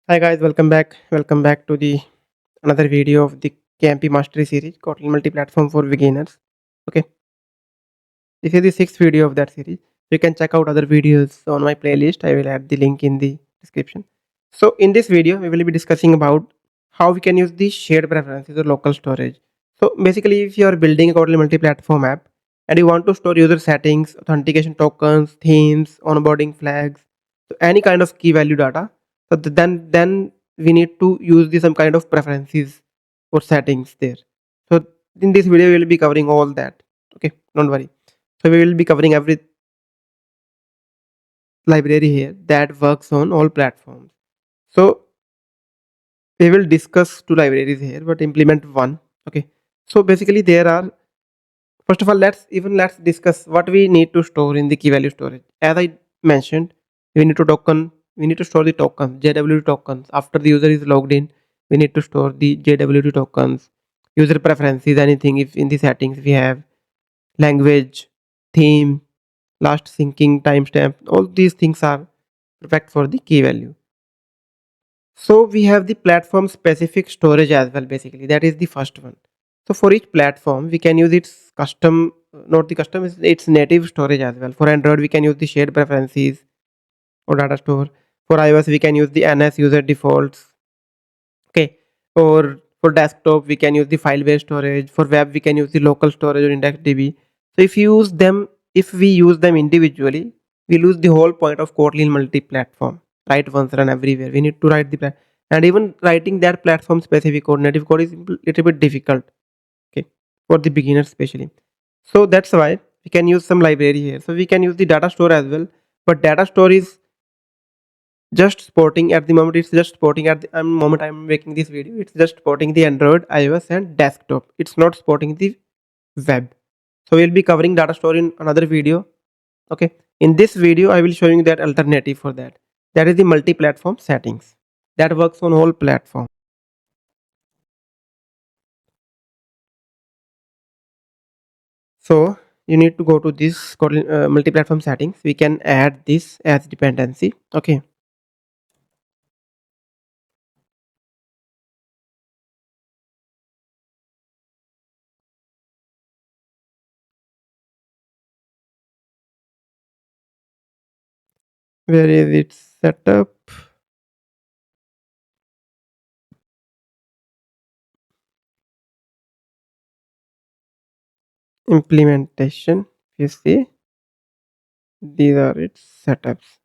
Hi guys, welcome back. Welcome back to the another video of the KMP Mastery series, Kotlin Multiplatform for Beginners. Okay, this is the sixth video of that series. You can check out other videos on my playlist. I will add the link in the description. So in this video, we will be discussing about how we can use the shared preferences or local storage. So basically, if you are building a Kotlin Multiplatform app and you want to store user settings, authentication tokens, themes, onboarding flags, so any kind of key value data, so then we need to use some kind of preferences or settings there. So in this video, we will be covering all that. Okay, don't worry. So we will be covering every library here that works on all platforms. So we will discuss two libraries here, but implement one. Okay. So basically there are, first of all, let's discuss what we need to store in the key value storage. As I mentioned, we need to store the tokens, JWT tokens. After the user is logged in, we need to store the JWT tokens, user preferences, anything if in the settings we have language, theme, last syncing, timestamp, all these things are perfect for the key value. So we have the platform specific storage as well, basically. That is the first one. So for each platform, we can use its custom, not the custom, its native storage as well. For Android, we can use the shared preferences or data store. For iOS, we can use the NS user defaults. Okay. Or for desktop, we can use the file based storage. For web, we can use the local storage or IndexedDB. So if we use them individually, we lose the whole point of Kotlin multi-platform. Write once, run everywhere. We need to write and even writing that platform specific code, native code is a little bit difficult. Okay, for the beginners especially. So that's why we can use some library here. So we can use the data store as well, but data store is just supporting at the moment. It's just supporting at the moment I'm making this video. It's just supporting the Android, iOS, and desktop. It's not supporting the web. So we'll be covering data store in another video. Okay, in this video I will show you that alternative for that. That is the multi-platform settings that works on all platforms. So you need to go to this multi-platform settings. We can add this as dependency. Okay, where is it setup? Implementation. You see, these are its setups.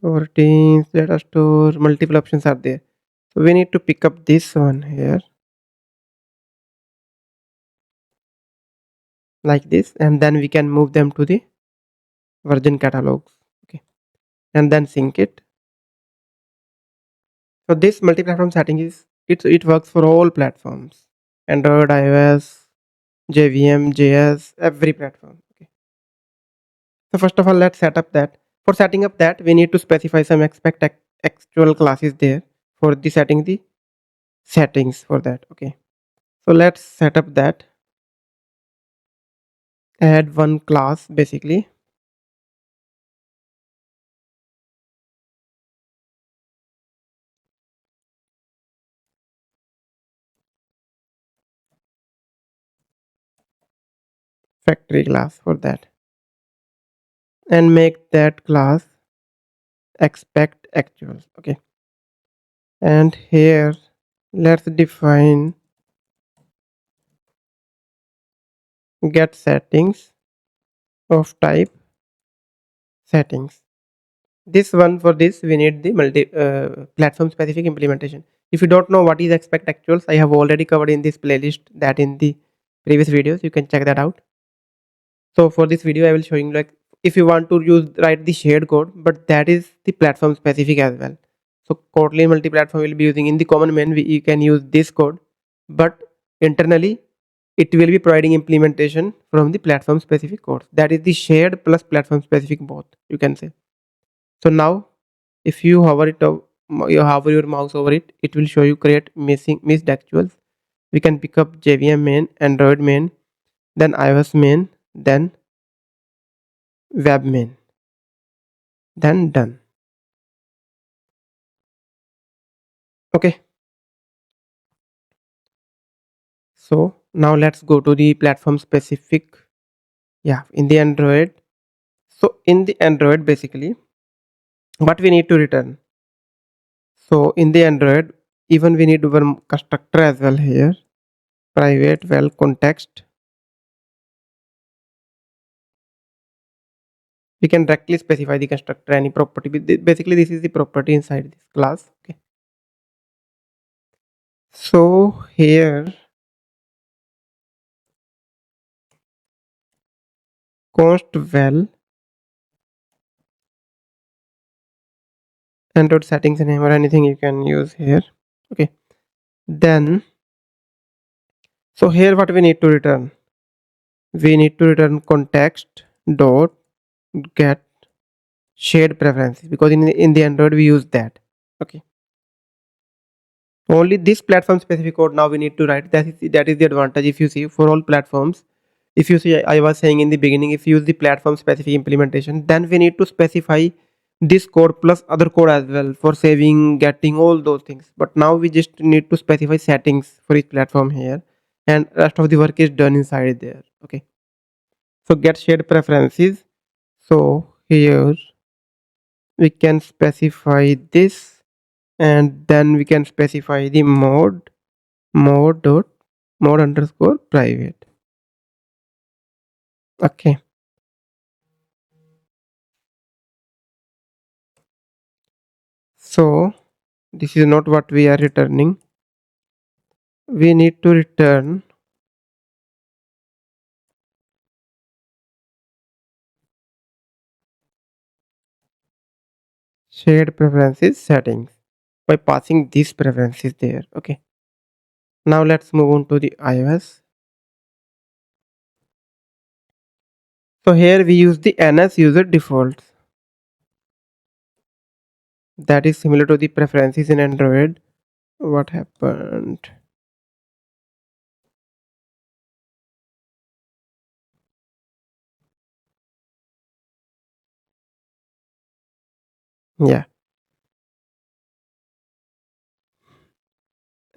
Routines, data store, multiple options are there. So we need to pick up this one here like this, and then we can move them to the version catalogs. Okay, and then sync it. So this multi-platform setting is it works for all platforms: Android, iOS, JVM, JS, every platform. Okay. So first of all, let's set up that. For setting up that, we need to specify some actual classes there for the setting the settings for that. Okay. So let's set up that. Add one class basically. Factory class for that. And make that class expect actuals. Okay. And here let's define get settings of type settings. This one, for this we need the multi platform specific implementation. If you don't know what is expect actuals, I have already covered in this playlist, that in the previous videos, you can check that out. So for this video I will showing like if you want to use write the shared code, but that is the platform specific as well. So Kotlin multi-platform will be using in the common main, you can use this code, but internally it will be providing implementation from the platform specific code. That is the shared plus platform specific both, you can say. So now if you hover you hover your mouse over it, it will show you create missed actuals. We can pick up JVM main, Android main, then iOS main, then web main, then done. Okay, so now let's go to the platform specific. Yeah, in the Android. So in the Android, basically, what we need to return. So in the Android, even we need one constructor as well here. Private well context. We can directly specify the constructor any property. Basically, this is the property inside this class. Okay. So here const well Android settings name or anything you can use here. Okay. Then so here what we need to return. We need to return context dot get shared preferences because in the Android we use that. Okay. Only this platform specific code now we need to write. That is the advantage. If you see for all platforms, if you see, I was saying in the beginning, if you use the platform specific implementation, then we need to specify this code plus other code as well for saving, getting all those things. But now we just need to specify settings for each platform here, and rest of the work is done inside there. Okay. So get shared preferences. So here we can specify this, and then we can specify the mode underscore private. Okay. So this is not what we are returning. We need to return shared preferences settings by passing these preferences there. Okay. Now let's move on to the iOS. So here we use the NS user defaults. That is similar to the preferences in Android. What happened? Yeah.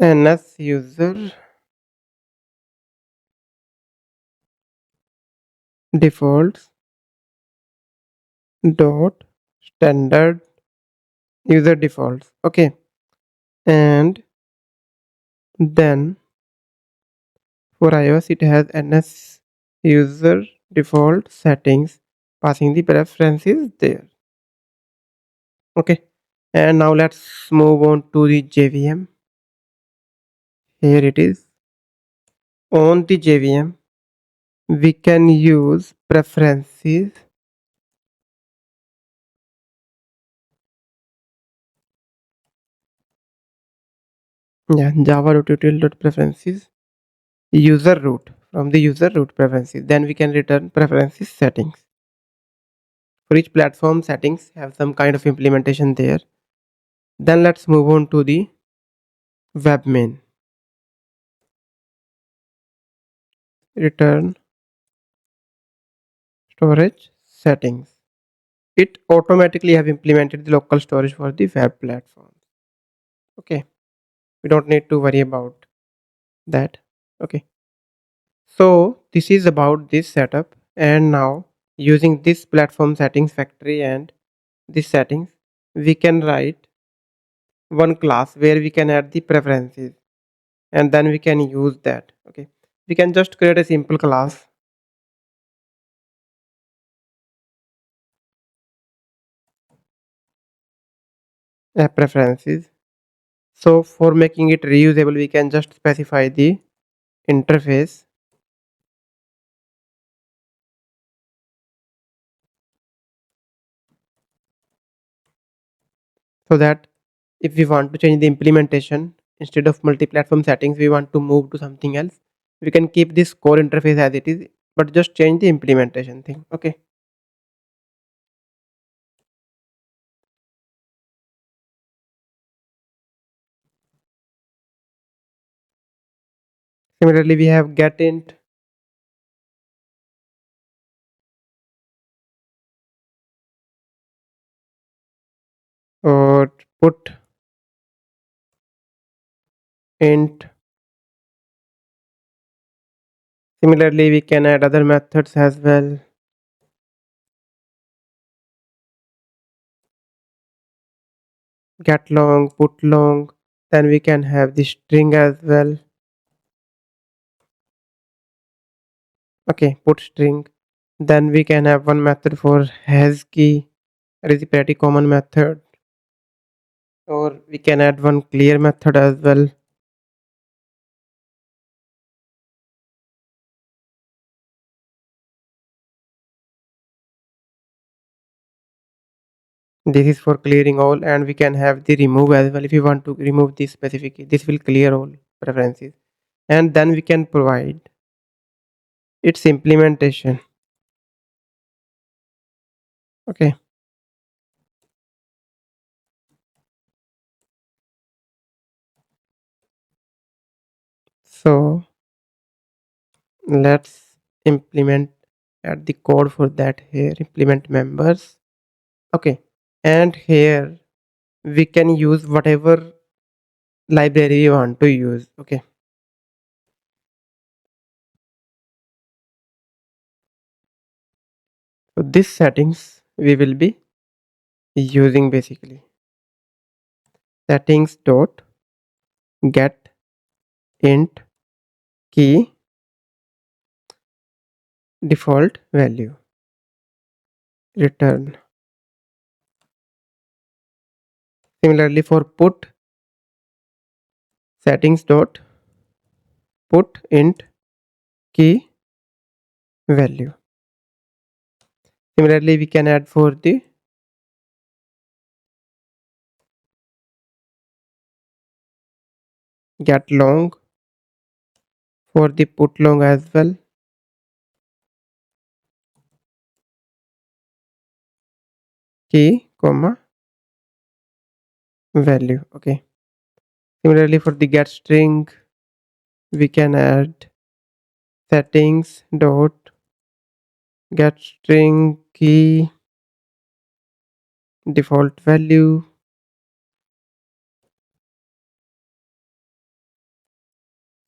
NS user defaults dot standard user defaults. Okay. And then for iOS it has NS user default settings, passing the preferences there. Okay. And now let's move on to the JVM. Here it is. On the JVM we can use preferences. Yeah, java.util.preferences user root. From the user root preferences, then we can return preferences settings. For each platform, settings have some kind of implementation there. Then let's move on to the web main. Return storage settings. It automatically have implemented the local storage for the web platform. Okay, we don't need to worry about that. Okay, so this is about this setup, and now using this platform settings factory and this settings, we can write one class where we can add the preferences, and then we can use that. Okay, we can just create a simple class, preferences. So for making it reusable, we can just specify the interface. So that if we want to change the implementation, instead of multi-platform settings we want to move to something else, we can keep this core interface as it is, but just change the implementation thing. Okay. Similarly we have getInt, or put int. Similarly, we can add other methods as well. Get long, put long. Then we can have the string as well. Okay, put string. Then we can have one method for has key. That is a pretty common method. Or we can add one clear method as well. This is for clearing all, and we can have the remove as well. If you want to remove this specific, this will clear all preferences. And then we can provide its implementation. Okay. So let's implement add the code for that here. Implement members. Okay. And here we can use whatever library you want to use. Okay. So this settings we will be using basically settings dot get int key default value return. Similarly for put settings dot put int key value. Similarly we can add for the get long, for the put long as well. Key comma value. Okay. Similarly for the get string we can add settings dot get string key default value.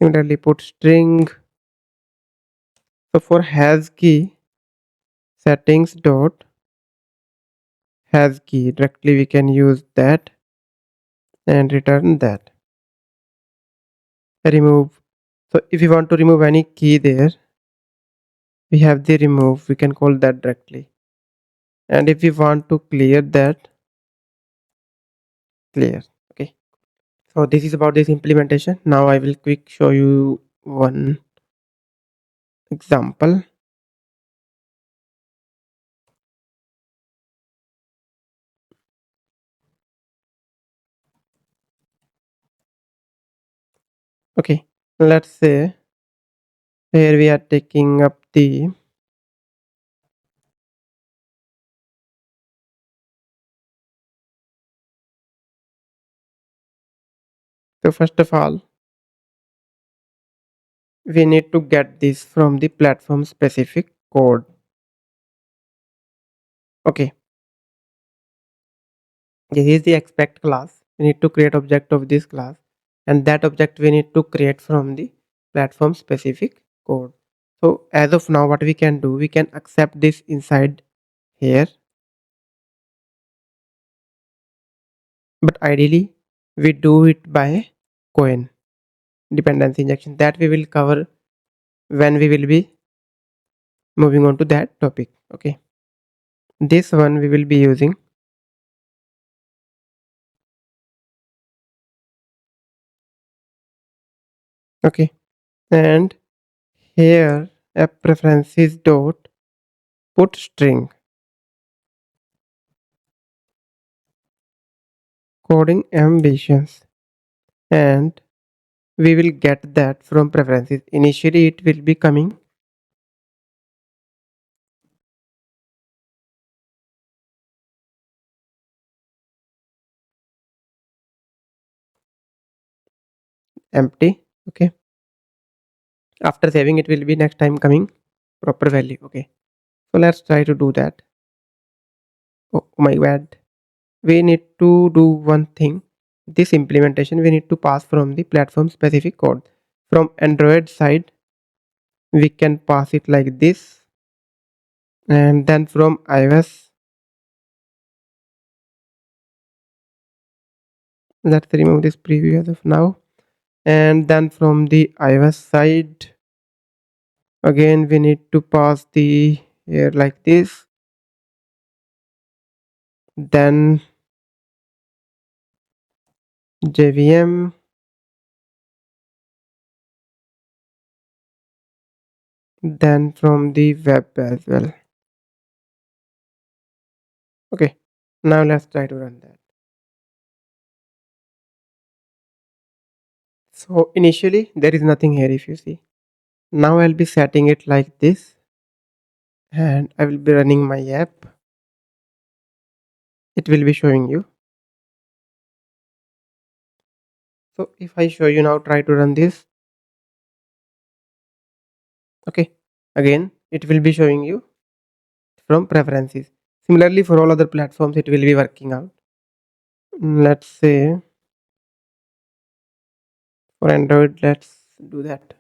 Similarly put string. So for has key settings dot has key, directly we can use that and return that. Remove. So if you want to remove any key there, we have the remove, we can call that directly. And if we want to clear that, clear. Okay. So this is about this implementation. Now I will quick show you one example. Okay. Let's say here we are taking up the so first of all we need to get this from the platform specific code. Okay, this is the expect class. We need to create object of this class, and that object we need to create from the platform specific code. So as of now what we can do, we can accept this inside here, but ideally we do it by coin dependency injection, that we will cover when we will be moving on to that topic. Okay, this one we will be using. Okay, and here app preferences dot put string coding ambitions, and we will get that from preferences. Initially it will be coming empty. Okay, after saving it will be next time coming proper value. Okay, so let's try to do that. Oh my bad, we need to do one thing, this implementation we need to pass from the platform specific code. From Android side we can pass it like this, and then from iOS, let's remove this preview as of now, and then from the iOS side again we need to pass the here like this, then JVM, then from the web as well. Okay, now let's try to run that. So initially there is nothing here if you see. Now I'll be setting it like this, and I will be running my app. It will be showing you. So if I show you now, try to run this. Okay, again it will be showing you from preferences. Similarly for all other platforms it will be working out. Let's say for Android, let's do that.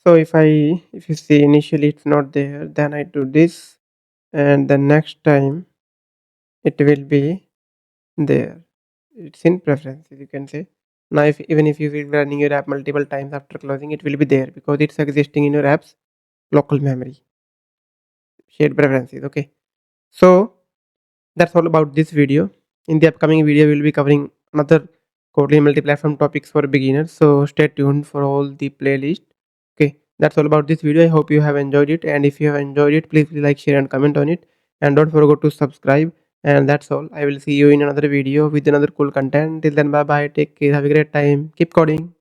So if you see initially it's not there, then I do this, and the next time it will be there. It's in preferences, you can say. Now if even if you will be running your app multiple times after closing, it will be there because it's existing in your app's local memory, shared preferences. Okay, so that's all about this video. In the upcoming video we'll be covering another Kotlin multi-platform topics for beginners, so stay tuned for all the playlist. Okay, that's all about this video. I hope you have enjoyed it, and if you have enjoyed it, please like, share and comment on it, and don't forget to subscribe. And that's all. I will see you in another video with another cool content. Till then, bye bye, take care, have a great time, keep coding.